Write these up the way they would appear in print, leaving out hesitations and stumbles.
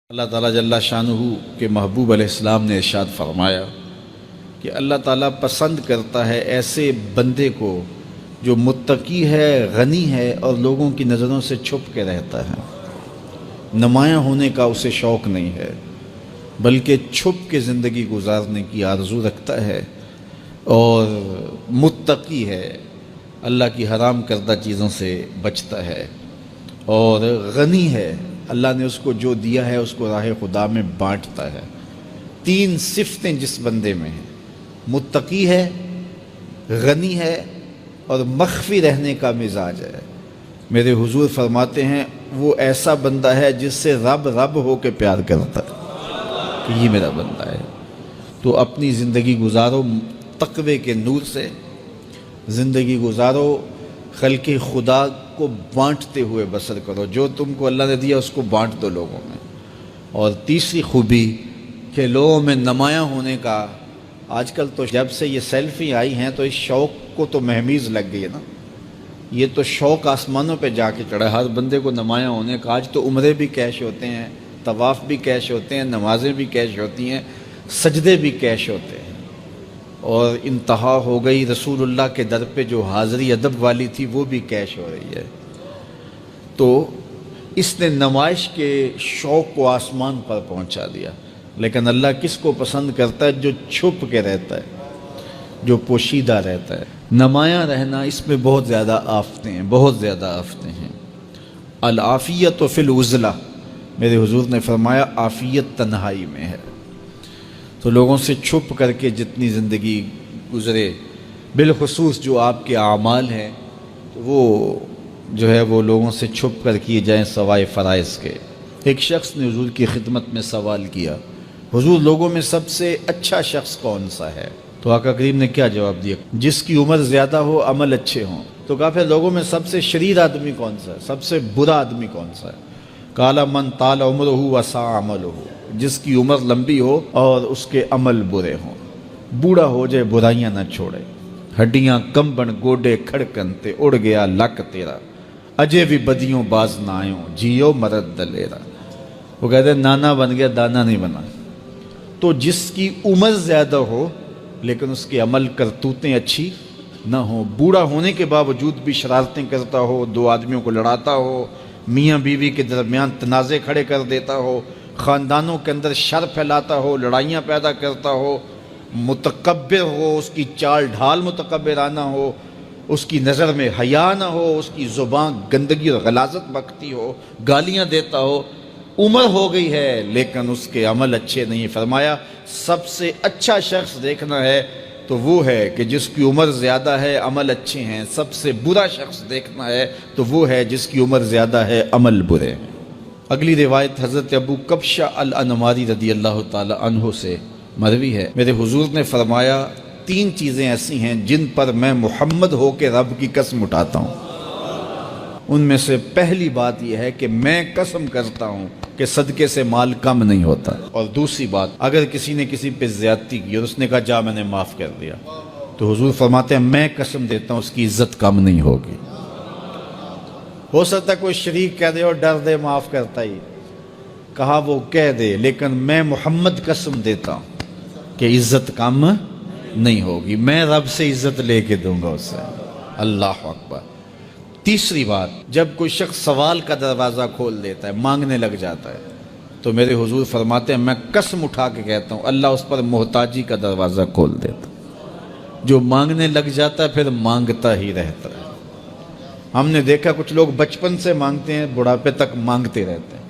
اللہ تعالیٰ جل شانہ کے محبوب علیہ السلام نے ارشاد فرمایا کہ اللہ تعالیٰ پسند کرتا ہے ایسے بندے کو جو متقی ہے، غنی ہے اور لوگوں کی نظروں سے چھپ کے رہتا ہے۔ نمایاں ہونے کا اسے شوق نہیں ہے، بلکہ چھپ کے زندگی گزارنے کی آرزو رکھتا ہے، اور متقی ہے، اللہ کی حرام کردہ چیزوں سے بچتا ہے، اور غنی ہے، اللہ نے اس کو جو دیا ہے اس کو راہ خدا میں بانٹتا ہے۔ تین صفتیں جس بندے میں ہیں، متقی ہے، غنی ہے اور مخفی رہنے کا مزاج ہے، میرے حضور فرماتے ہیں وہ ایسا بندہ ہے جس سے رب ہو کے پیار کرتا ہے کہ یہ میرا بندہ ہے۔ تو اپنی زندگی گزارو تقوی کے نور سے، زندگی گزارو خلق خدا کو بانٹتے ہوئے بسر کرو، جو تم کو اللہ نے دیا اس کو بانٹ دو لوگوں میں۔ اور تیسری خوبی کہ لوگوں میں نمایاں ہونے کا، آج کل تو جب سے یہ سیلفی آئی ہیں تو اس شوق کو تو مہمیز لگ گئی ہے نا، یہ تو شوق آسمانوں پہ جا کے چڑھا ہر بندے کو نمایاں ہونے کا۔ آج تو عمرے بھی کیش ہوتے ہیں، طواف بھی کیش ہوتے ہیں، نمازیں بھی کیش ہوتی ہیں، سجدے بھی کیش ہوتے ہیں، اور انتہا ہو گئی رسول اللہ کے در پہ جو حاضری ادب والی تھی وہ بھی کیش ہو رہی ہے۔ تو اس نے نمائش کے شوق کو آسمان پر پہنچا دیا۔ لیکن اللہ کس کو پسند کرتا ہے؟ جو چھپ کے رہتا ہے، جو پوشیدہ رہتا ہے۔ نمایاں رہنا، اس میں بہت زیادہ آفتیں ہیں، بہت زیادہ آفتیں ہیں۔ العافیت فی العزلہ، میرے حضور نے فرمایا عافیت تنہائی میں ہے۔ تو لوگوں سے چھپ کر کے جتنی زندگی گزرے، بالخصوص جو آپ کے اعمال ہیں وہ جو ہے وہ لوگوں سے چھپ کر کیے جائیں سوائے فرائض کے۔ ایک شخص نے حضور کی خدمت میں سوال کیا، حضور لوگوں میں سب سے اچھا شخص کون سا ہے؟ تو آقا کریم نے کیا جواب دیا؟ جس کی عمر زیادہ ہو، عمل اچھے ہوں۔ تو کہا پھر لوگوں میں سب سے شریر آدمی کون سا ہے؟ سب سے برا آدمی کون سا ہے؟ قال من طال عمرہ وسع عملہ، جس کی عمر لمبی ہو اور اس کے عمل برے ہوں، بوڑھا ہو جائے برائیاں نہ چھوڑے، ہڈیاں کمبن گوڈے کھڑکن تے اڑ گیا لک تیرا، اجے بھی بدیوں باز نہ آئوں، جیو مرد دلیرا۔ وہ کہتے ہیں نانا بن گیا دانا نہیں بنا۔ تو جس کی عمر زیادہ ہو لیکن اس کے عمل کرتوتیں اچھی نہ ہوں، بوڑھا ہونے کے باوجود بھی شرارتیں کرتا ہو، دو آدمیوں کو لڑاتا ہو، میاں بیوی کے درمیان تنازع کھڑے کر دیتا ہو، خاندانوں کے اندر شر پھیلاتا ہو، لڑائیاں پیدا کرتا ہو، متکبر ہو، اس کی چال ڈھال متکبرانہ ہو، اس کی نظر میں حیا نہ ہو، اس کی زبان گندگی اور غلاظت بکتی ہو، گالیاں دیتا ہو، عمر ہو گئی ہے لیکن اس کے عمل اچھے نہیں۔ فرمایا سب سے اچھا شخص دیکھنا ہے تو وہ ہے کہ جس کی عمر زیادہ ہے، عمل اچھے ہیں۔ سب سے برا شخص دیکھنا ہے تو وہ ہے جس کی عمر زیادہ ہے، عمل برے ہیں۔ اگلی روایت حضرت ابو کبشہ الانماری رضی اللہ تعالی عنہ سے مروی ہے، میرے حضور نے فرمایا تین چیزیں ایسی ہیں جن پر میں محمد ہو کے رب کی قسم اٹھاتا ہوں۔ ان میں سے پہلی بات یہ ہے کہ میں قسم کرتا ہوں کہ صدقے سے مال کم نہیں ہوتا، اور دوسری بات اگر کسی نے کسی پہ زیادتی کی اور اس نے کہا جا میں نے معاف کر دیا، تو حضور فرماتے ہیں میں قسم دیتا ہوں اس کی عزت کم نہیں ہوگی۔ ہو سکتا ہے کوئی شریک کہہ دے اور ڈر دے معاف کرتا ہی، کہا وہ کہہ دے، لیکن میں محمد قسم دیتا ہوں کہ عزت کم نہیں ہوگی، میں رب سے عزت لے کے دوں گا اسے۔ اللہ اکبر۔ تیسری بات، جب کوئی شخص سوال کا دروازہ کھول دیتا ہے، مانگنے لگ جاتا ہے، تو میرے حضور فرماتے ہیں میں قسم اٹھا کے کہتا ہوں اللہ اس پر محتاجی کا دروازہ کھول دیتا۔ جو مانگنے لگ جاتا ہے پھر مانگتا ہی رہتا ہے۔ ہم نے دیکھا کچھ لوگ بچپن سے مانگتے ہیں، بڑھاپے تک مانگتے رہتے ہیں،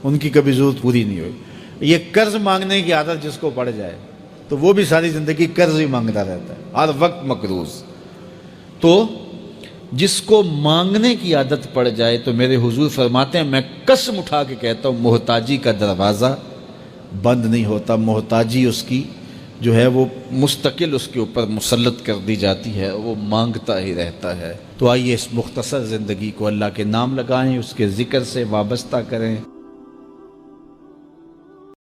ان کی کبھی ضرورت پوری نہیں ہوئی۔ یہ قرض مانگنے کی عادت جس کو پڑ جائے تو وہ بھی ساری زندگی قرض ہی مانگتا رہتا ہے، ہر وقت مقروض۔ تو جس کو مانگنے کی عادت پڑ جائے تو میرے حضور فرماتے ہیں میں قسم اٹھا کے کہتا ہوں محتاجی کا دروازہ بند نہیں ہوتا، محتاجی اس کی جو ہے وہ مستقل اس کے اوپر مسلط کر دی جاتی ہے، وہ مانگتا ہی رہتا ہے۔ تو آئیے اس مختصر زندگی کو اللہ کے نام لگائیں، اس کے ذکر سے وابستہ کریں۔